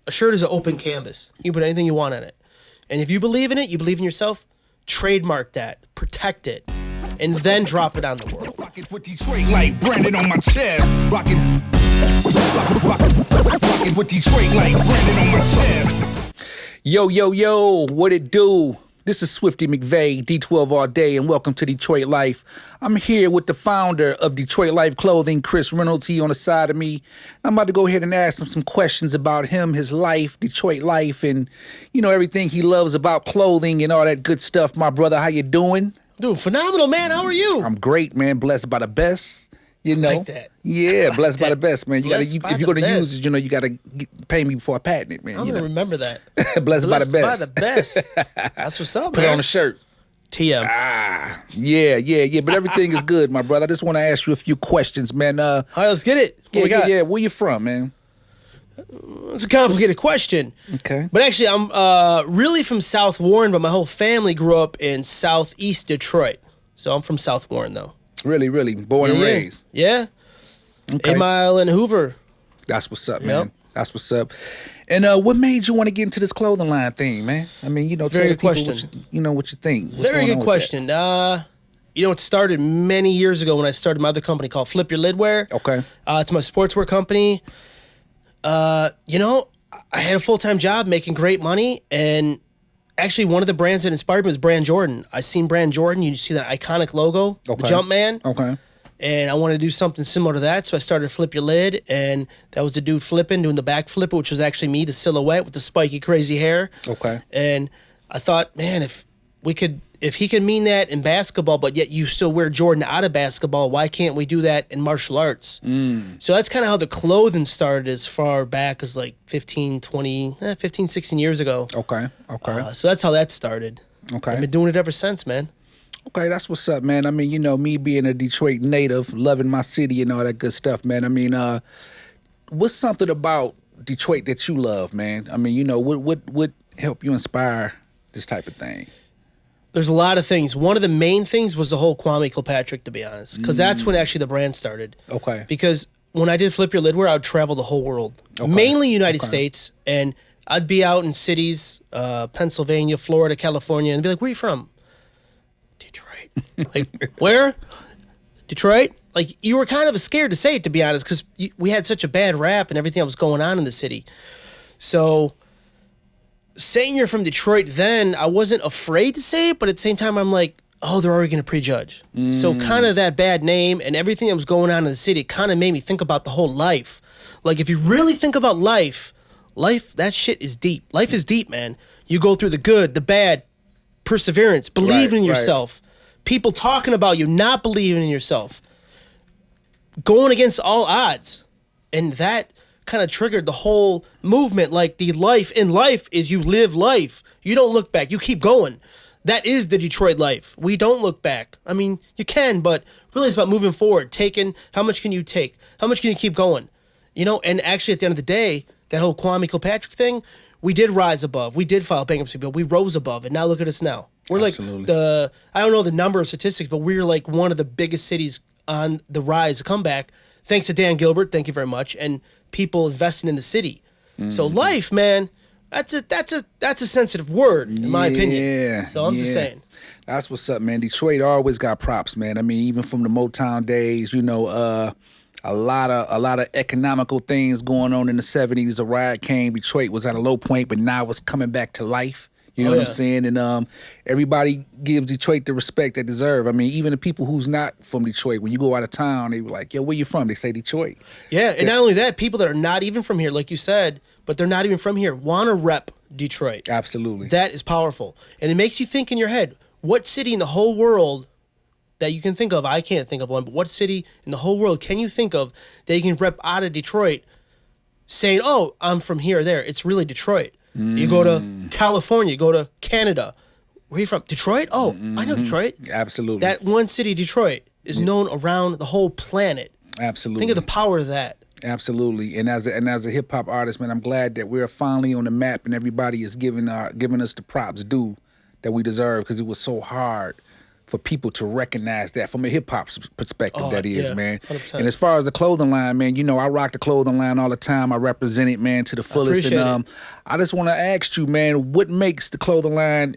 A shirt is an open canvas. You can put anything you want on it. And if you believe in it, you believe in yourself, trademark that, protect it, and then drop it on the world. Rockin' with Detroit like Brandon on my chest. Rockin' with Detroit like Brandon on my chest. Yo, what it do? This is Swifty McVay, D12 all day, and welcome to Detroit Life. I'm here with the founder of Detroit Life Clothing, Chris Reynolds. He on the side of me. I'm about to go ahead and ask him some questions about him, his life, Detroit life, and, you know, everything he loves about clothing and all that good stuff. My brother, how you doing? Dude, phenomenal, man. How are you? I'm great, man. Blessed by the best. You know, like that. Yeah, blessed by that. the best, man. You gotta, if you're gonna best. use it, you know, you gotta pay me before I patent it, man. I'm gonna remember that. Blessed by the best. By the best. That's what's up, Put man. it on a shirt. TM. Yeah. But everything is good, my brother. I just want to ask you a few questions, man. All right, let's get it. What we got? Yeah. Where you from, man? It's a complicated question. Okay. But actually, I'm really from South Warren, but my whole family grew up in Southeast Detroit. So I'm from South Warren, though. Really, born and raised. Yeah. Okay. 8 Mile and Hoover. That's what's up, Yep. man. That's what's up. And what made you want to get into this clothing line thing, man? I mean, you know, Very tell good the people question. What you think. What's Very going good on with question. You know, it started many years ago when I started my other company called Flip Your Lidwear. Okay. It's my sportswear company. You know, I had a full-time job making great money, and actually one of the brands that inspired me was Brand Jordan. I seen Brand Jordan. You see that iconic logo, the Jumpman. Okay. And I wanted to do something similar to that, so I started Flip Your Lid, and that was the dude flipping, doing the back flip, which was actually me, the silhouette with the spiky, crazy hair. Okay. And I thought, man, if he could mean that in basketball, but yet you still wear Jordan out of basketball, why can't we do that in martial arts? So that's kind of how the clothing started as far back as like 15, 16 years ago. Okay. So that's how that started. Okay. I've been doing it ever since, man. Okay, that's what's up, man. I mean, you know, me being a Detroit native, loving my city and all that good stuff, man. I mean, what's something about Detroit that you love, man? I mean, you know, what help you inspire this type of thing? There's a lot of things. One of the main things was the whole Kwame Kilpatrick, to be honest, because that's when actually the brand started. Okay. Because when I did Flip Your Lidwear, I would travel the whole world, mainly United States, and I'd be out in cities, Pennsylvania, Florida, California, and be like, "Where are you from?" Detroit. Like, where? Detroit? Like, you were kind of scared to say it, to be honest, because we had such a bad rap and everything that was going on in the city. So saying you're from Detroit then, I wasn't afraid to say it, but at the same time, I'm like, oh, they're already going to prejudge. So kind of that bad name and everything that was going on in the city kind of made me think about the whole life. Like, if you really think about life, that shit is deep. Life is deep, man. You go through the good, the bad, perseverance, believing in yourself, people talking about you, not believing in yourself, going against all odds. And that kind of triggered the whole movement. Like, the life in life is you live life. You don't look back. You keep going. That is the Detroit life. We don't look back. I mean, you can, but really it's about moving forward, taking, how much can you take? How much can you keep going? You know, and actually at the end of the day, that whole Kwame Kilpatrick thing, we did rise above. We did file bankruptcy bill. We rose above it. Now look at us now. We're Absolutely. like I don't know the number of statistics, but we're like one of the biggest cities on the rise, comeback, thanks to Dan Gilbert, thank you very much, and people investing in the city. So life, man, that's a sensitive word, in my opinion. Yeah. So I'm just saying. That's what's up, man. Detroit always got props, man. I mean, even from the Motown days, you know, a lot of economical things going on in the 70s. The riot came, Detroit was at a low point, but now it's coming back to life. You know what I'm saying? And everybody gives Detroit the respect they deserve. I mean, even the people who's not from Detroit, when you go out of town, they were like, yo, where you from? They say Detroit. Yeah, and not only that, people that are not even from here, like you said, but they're not even from here, want to rep Detroit. Absolutely. That is powerful. And it makes you think in your head, what city in the whole world that you can think of, I can't think of one, but what city in the whole world can you think of that you can rep out of Detroit saying, oh, I'm from here or there? It's really Detroit. You go to California, you go to Canada. Where are you from? Detroit? Oh, I know Detroit. Absolutely. That one city, Detroit, is known around the whole planet. Absolutely. Think of the power of that. Absolutely. And as a hip hop artist, man, I'm glad that we're finally on the map and everybody is giving us the props due that we deserve, because it was so hard for people to recognize that from a hip hop perspective. That is, yeah, man. 100%. And as far as the clothing line, man, you know, I rock the clothing line all the time. I represent it, man, to the fullest. Appreciate And I just want to ask you, man, what makes the clothing line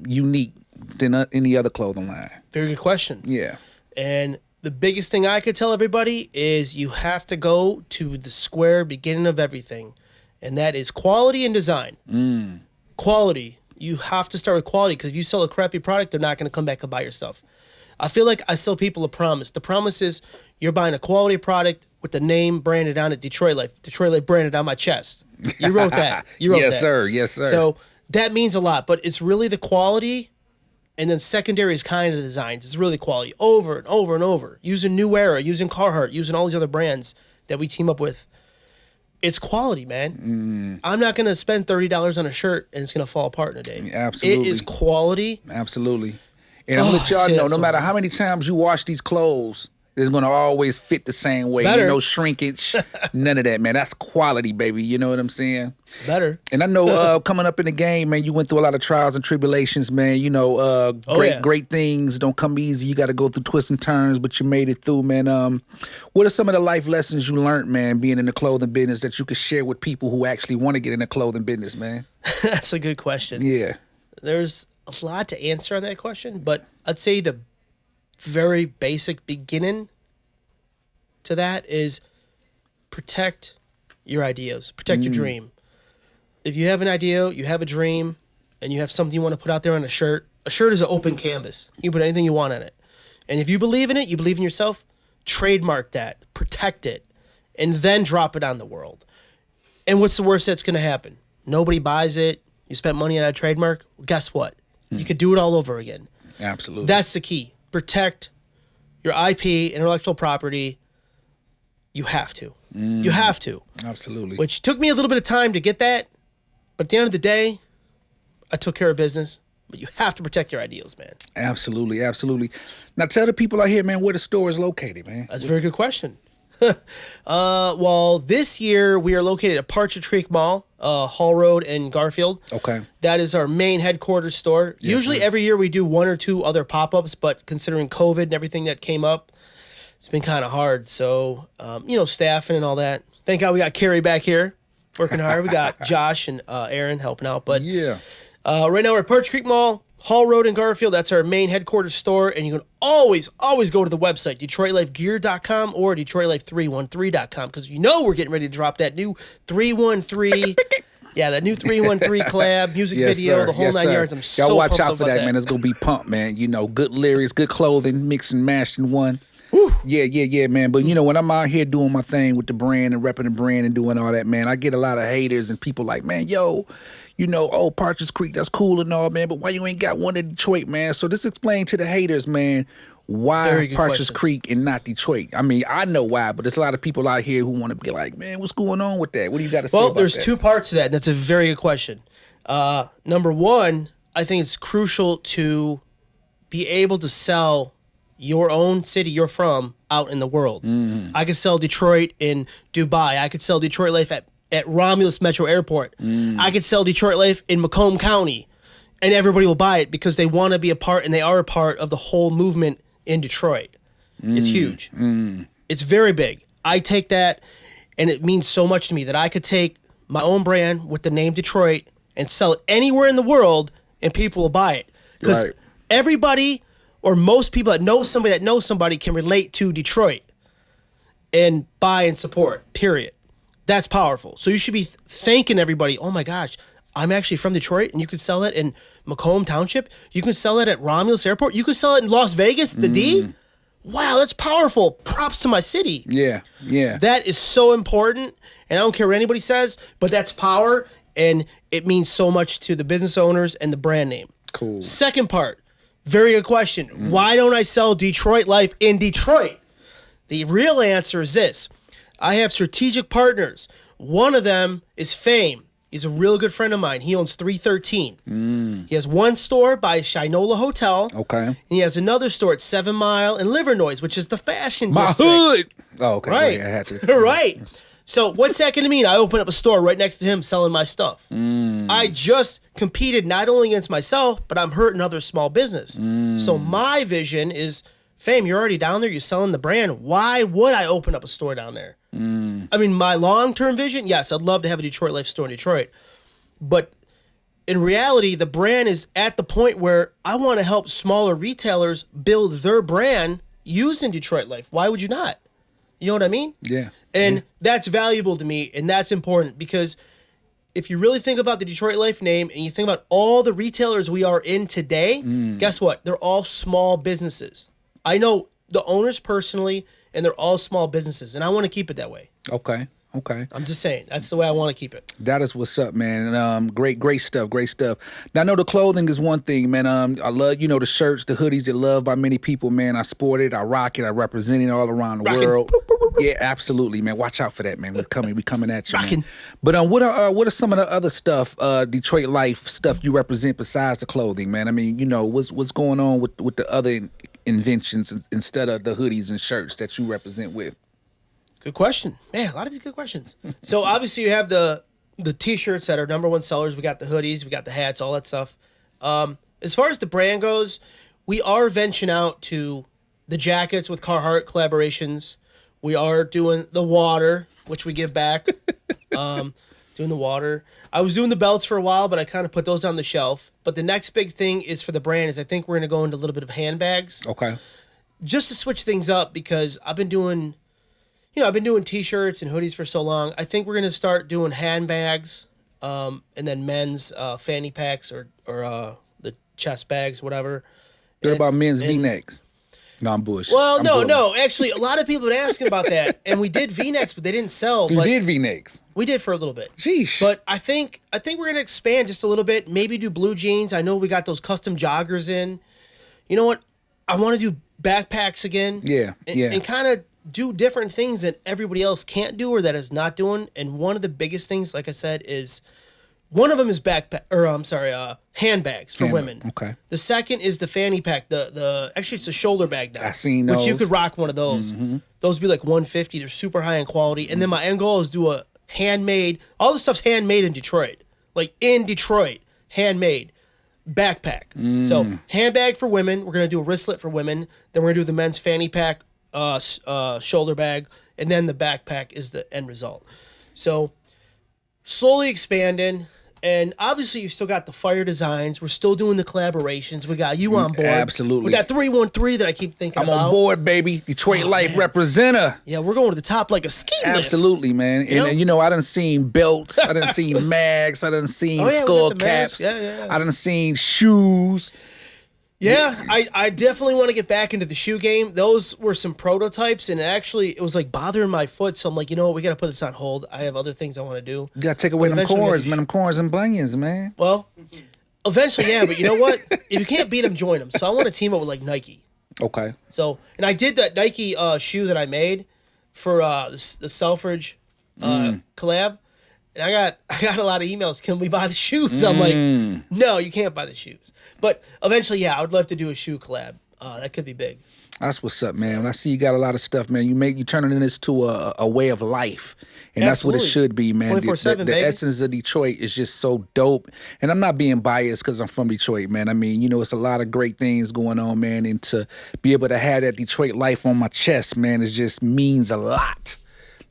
unique than any other clothing line? Very good question. Yeah. And the biggest thing I could tell everybody is you have to go to the square beginning of everything, and that is quality and design. Quality. You have to start with quality, because if you sell a crappy product, they're not going to come back and buy your stuff. I feel like I sell people a promise. The promise is you're buying a quality product with the name branded on it, Detroit Life. Detroit Life branded on my chest. You wrote that. You wrote that. Yes, sir. Yes, sir. So that means a lot, but it's really the quality, and then secondary is kind of the designs. It's really quality over and over and over. Using New Era, using Carhartt, using all these other brands that we team up with. It's quality, man. I'm not going to spend $30 on a shirt and it's going to fall apart in a day. Absolutely. It is quality. Absolutely. And I'm going to let y'all know, no matter how many times you wash these clothes, it's going to always fit the same way. Better. No shrinkage, none of that, man. That's quality, baby. You know what I'm saying? Better. And I know coming up in the game, man, you went through a lot of trials and tribulations, man. You know, great things don't come easy. You got to go through twists and turns, but you made it through, man. What are some of the life lessons you learned, man, being in the clothing business that you could share with people who actually want to get in the clothing business, man? That's a good question. Yeah. There's a lot to answer on that question, but I'd say the very basic beginning to that is protect your ideas, protect your dream. If you have an idea, you have a dream, and you have something you want to put out there on a shirt is an open canvas. You can put anything you want on it. And if you believe in it, you believe in yourself, trademark that, protect it, and then drop it on the world. And what's the worst that's going to happen? Nobody buys it. You spent money on a trademark. Guess what? You could do it all over again. Absolutely. That's the key. Protect your IP, intellectual property. You have to. You have to. Absolutely. Which took me a little bit of time to get that. But at the end of the day, I took care of business. But you have to protect your ideals, man. Absolutely. Absolutely. Now tell the people out here, man, where the store is located, man. That's a very good question. Well, this year we are located at Partridge Creek Mall, Hall Road in Garfield. Okay. That is our main headquarters store. Yes, Usually every year we do one or two other pop-ups, but considering COVID and everything that came up, it's been kind of hard. So, staffing and all that. Thank God we got Carrie back here working hard. We got Josh and Aaron helping out. But yeah. Right now we're at Partridge Creek Mall, Hall Road in Garfield. That's our main headquarters store. And you can always go to the website, detroitlifegear.com or detroitlifegear.com, because we're getting ready to drop that new 313. Yeah, that new 313 collab, music video, sir. the whole 9 yards. I'm so Y'all watch pumped out up for about that, man. It's going to be pumped, man. You know, good lyrics, good clothing, mixed and mashed in one. Whew. Yeah, man. But, when I'm out here doing my thing with the brand and repping the brand and doing all that, man, I get a lot of haters and people like, man, Partridge Creek, that's cool and all, man, but why you ain't got one in Detroit, man? So this explain to the haters, man, why Partridge Creek and not Detroit? I mean, I know why, but there's a lot of people out here who want to be like, man, what's going on with that? What do you got to say about that? Well, there's two parts to that, and that's a very good question. Number one, I think it's crucial to be able to sell your own city you're from out in the world. I could sell Detroit in Dubai. I could sell Detroit Life at Romulus Metro Airport. I could sell Detroit Life in Macomb County, and everybody will buy it because they want to be a part, and they are a part of the whole movement in Detroit. It's huge. It's very big. I take that, and it means so much to me that I could take my own brand with the name Detroit and sell it anywhere in the world, and people will buy it. Because everybody, or most people that know somebody can relate to Detroit and buy and support, period. That's powerful. So you should be thanking everybody. Oh my gosh, I'm actually from Detroit, and you could sell it in Macomb Township. You can sell it at Romulus Airport. You could sell it in Las Vegas, the D. Wow, that's powerful. Props to my city. Yeah. That is so important, and I don't care what anybody says, but that's power, and it means so much to the business owners and the brand name. Cool. Second part, very good question. Why don't I sell Detroit Life in Detroit? The real answer is this. I have strategic partners. One of them is Fame. He's a real good friend of mine. He owns 313. He has one store by Shinola Hotel. Okay. And he has another store at 7 Mile and Livernois, which is the fashion My district. hood. Oh, okay. Right. I had to. Right. So what's that going to mean? I open up a store right next to him selling my stuff. I just competed not only against myself, but I'm hurting other small business. So my vision is, fam, you're already down there. You're selling the brand. Why would I open up a store down there? I mean, my long-term vision, yes, I'd love to have a Detroit Life store in Detroit. But in reality, the brand is at the point where I want to help smaller retailers build their brand using Detroit Life. Why would you not? You know what I mean? Yeah. And that's valuable to me, and that's important because if you really think about the Detroit Life name and you think about all the retailers we are in today, guess what? They're all small businesses. I know the owners personally, and they're all small businesses, and I want to keep it that way. Okay. I'm just saying, that's the way I want to keep it. That is what's up, man. Great stuff. Now, I know the clothing is one thing, man. I love, the shirts, the hoodies, they're loved by many people, man. I sport it, I rock it, I represent it all around the world. Yeah, absolutely, man. Watch out for that, man. We coming at you, man. But what are some of the other stuff, Detroit Life stuff you represent besides the clothing, man? I mean, what's going on with the other inventions instead of the hoodies and shirts that you represent with? Good question. Man, a lot of these good questions. So obviously you have the T-shirts that are #1 sellers. We got the hoodies. We got the hats, all that stuff. As far as the brand goes, we are venturing out to the jackets with Carhartt collaborations. We are doing the water, which we give back. Doing the water. I was doing the belts for a while, but I kind of put those on the shelf. But the next big thing is for the brand is I think we're going to go into a little bit of handbags. Okay. Just to switch things up because I've been doing T-shirts and hoodies for so long. I think we're going to start doing handbags, and then men's fanny packs or the chest bags, whatever. What about men's V-necks? No, I'm bullshit. Well, no. Actually, a lot of people have been asking about that, and we did V-necks, but they didn't sell. You did V-necks? We did for a little bit. Sheesh. But I think we're going to expand just a little bit. Maybe do blue jeans. I know we got those custom joggers in. You know what? I want to do backpacks again. Yeah. And kind of do different things that everybody else can't do or that is not doing. And one of the biggest things, like I said, is one of them is handbags for women. Okay. The second is the fanny pack. Actually it's a shoulder bag now. I seen those. Which you could rock one of those. Those would be like $150. They're super high in quality. And then my end goal is do a handmade. All the stuff's handmade in Detroit. Like in Detroit, handmade backpack. So handbag for women. We're gonna do a wristlet for women. Then we're gonna do the men's fanny pack. Shoulder bag, and then the backpack is the end result. So slowly expanding, and obviously you still got the fire designs. We're still doing the collaborations. We got you on board. Absolutely. We got 313 that I keep thinking about. I'm on board, baby. Detroit Life representer. Yeah, we're going to the top like a ski lift. Absolutely, man. And I done seen belts. I done seen mags. I done seen skull caps. Yeah. I done seen shoes. Yeah, I definitely want to get back into the shoe game. Those were some prototypes, and actually, it was like bothering my foot. So I'm like, we got to put this on hold. I have other things I want to do. You got to take away them cords, man. Them cords and bunions, man. Well, eventually, yeah. But you know what? If you can't beat them, join them. So I want to team up with like Nike. Okay. So, and I did that Nike shoe that I made for the Selfridge collab. And I got a lot of emails. Can we buy the shoes? I'm like, no, you can't buy the shoes. But eventually, yeah, I would love to do a shoe collab. That could be big. That's what's up, man. When I see you got a lot of stuff, man, you turning this to a way of life, and Absolutely. That's what it should be, man. 24/7, the essence of Detroit is just so dope, and I'm not being biased because I'm from Detroit, man. I mean, it's a lot of great things going on, man, and to be able to have that Detroit life on my chest, man, it just means a lot.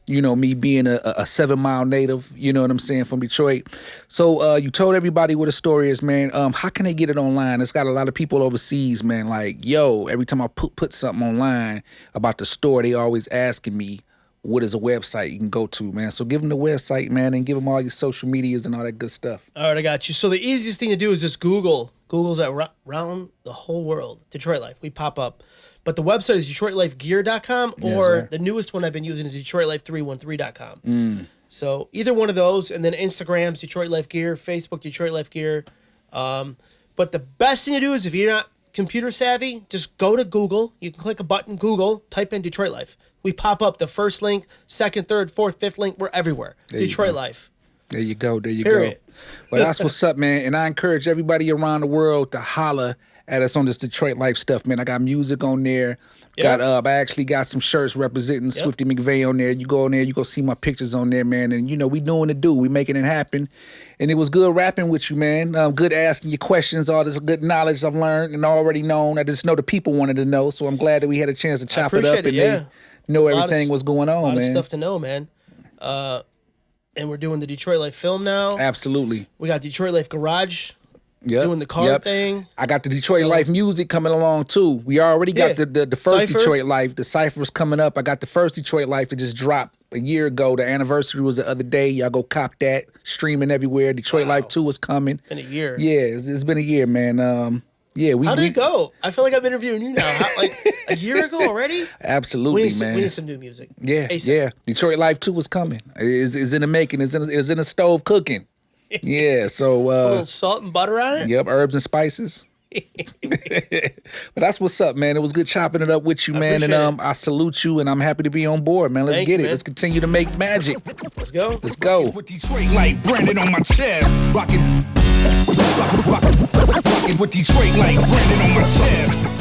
Me being a 7 Mile native, you know what I'm saying, from Detroit. So you told everybody what the story is, man. How can they get it online? It's got a lot of people overseas, man. Like, every time I put something online about the store, they always asking me, what is a website you can go to, man? So give them the website, man, and give them all your social medias and all that good stuff. All right, I got you. So the easiest thing to do is just Google. Google's around the whole world. Detroit Life. We pop up. But the website is detroitlifegear.com, or the newest one I've been using is detroitlife313.com. So either one of those, and then Instagram's Detroit Life Gear, Facebook Detroit Life Gear. But the best thing to do is if you're not computer savvy, just go to Google. You can click a button, Google, type in Detroit Life. We pop up the first link, second, third, fourth, fifth link. We're everywhere. Detroit Life. There you go. Period. Well, that's what's up, man. And I encourage everybody around the world to holler at us on this Detroit Life stuff, man. I got music on there. Yep. I actually got some shirts representing Swifty McVay on there. You go on there, you go see my pictures on there, man. And you know, we doing the do. We making it happen. And it was good rapping with you, man. Good asking you questions, all this good knowledge I've learned and already known. I just know the people wanted to know. So I'm glad that we had a chance to chop it up and they know everything was going on, man. A lot of stuff to know, man. And we're doing the Detroit Life film now. Absolutely. We got Detroit Life Garage. Doing the car thing. I got the Detroit Life music coming along too. We already got the first Cypher. Detroit Life. The Cypher's coming up. I got the first Detroit Life. It just dropped a year ago. The anniversary was the other day. Y'all go cop that. Streaming everywhere. Detroit Life 2 is coming. Been a year. Yeah, it's been a year, man. How did it go? I feel like I've been interviewing you now. Like a year ago already? Absolutely, man. We need some new music. Yeah, yeah. Detroit Life 2 is coming. It's in the making. It's in the stove cooking. Yeah, so a little salt and butter on it. Yep, herbs and spices. But that's what's up, man. It was good chopping it up with you, man. And I salute you, and I'm happy to be on board, man. Let's get it. Man. Let's continue to make magic. Let's go. Let's go. With Detroit like branded on my chest, rocking with Detroit like branded on my chest.